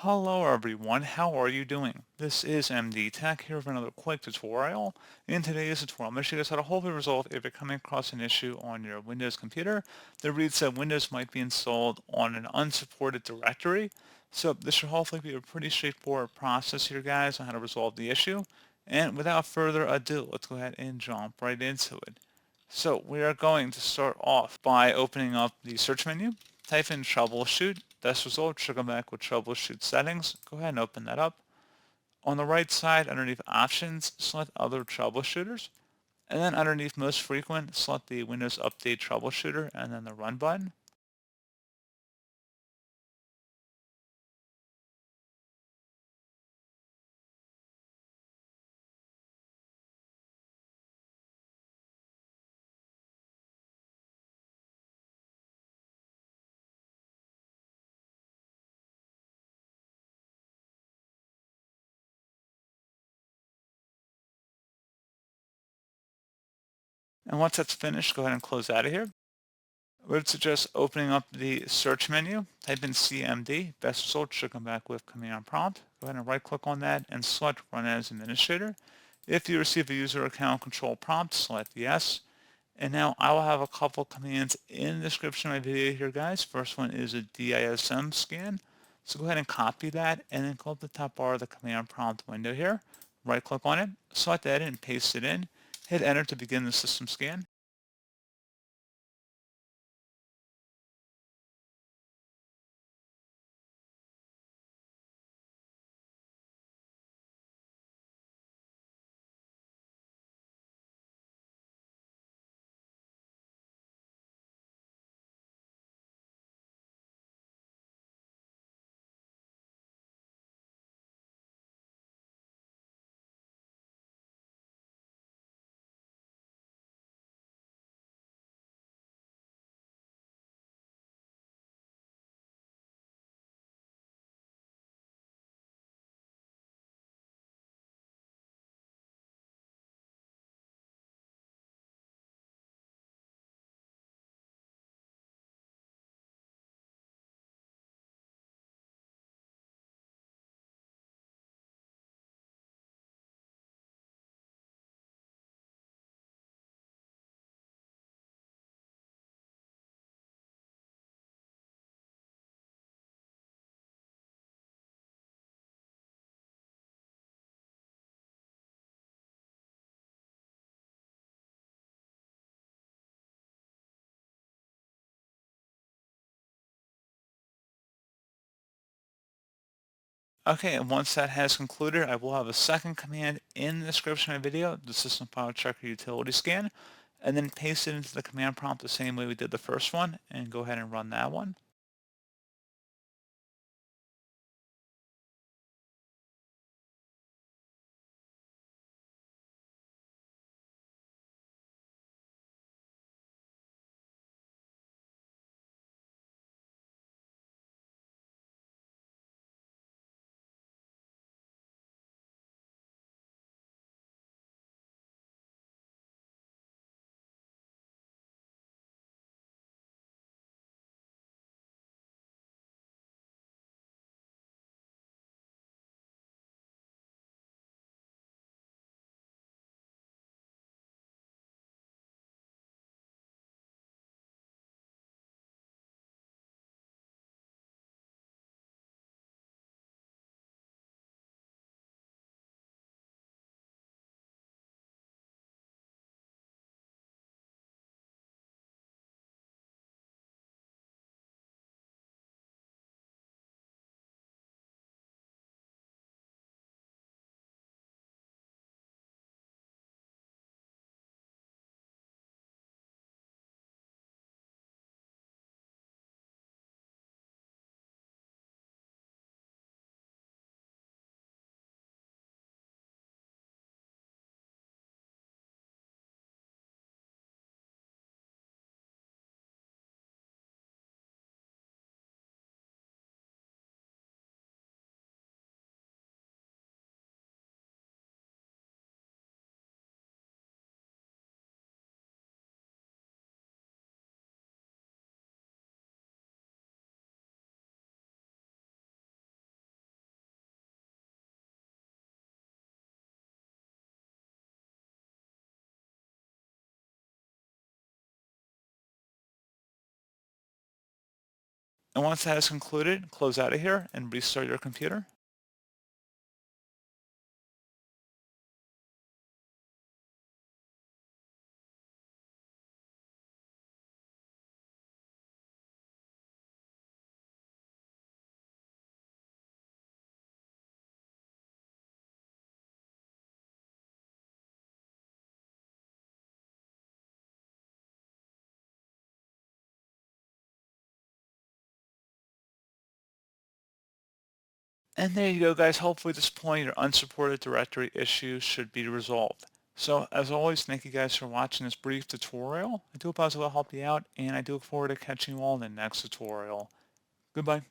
Hello everyone, how are you doing? This is MD Tech here with another quick tutorial. In today's tutorial, I'm going to show you guys how to hopefully resolve if you're coming across an issue on your Windows computer that reads that Windows might be installed on an unsupported directory. So this should hopefully be a pretty straightforward process here, guys, on how to resolve the issue. And without further ado, let's go ahead and jump right into it. So we are going to start off by opening up the search menu. Type in Troubleshoot. This result should come back with Troubleshoot settings. Go ahead and open that up. On the right side, underneath Options, select Other Troubleshooters. And then underneath Most Frequent, select the Windows Update Troubleshooter and then the Run button. And once that's finished, go ahead and close out of here. I would suggest opening up the search menu, type in CMD. Best result should come back with command prompt. Go ahead and right click on that and select Run as Administrator. If you receive a user account control prompt, select yes. And now I will have a couple commands in the description of my video here, guys. First one is a DISM scan. So go ahead and copy that and then go up the top bar of the command prompt window here. Right click on it, select that and paste it in. Hit enter to begin the system scan. Okay, and once that has concluded, I will have a second command in the description of the video, the system file checker utility scan, and then paste it into the command prompt the same way we did the first one, and go ahead and run that one. And once that is concluded, close out of here and restart your computer. And there you go, guys. Hopefully at this point, your unsupported directory issue should be resolved. So as always, thank you guys for watching this brief tutorial. I do hope I was able to help you out, and I do look forward to catching you all in the next tutorial. Goodbye.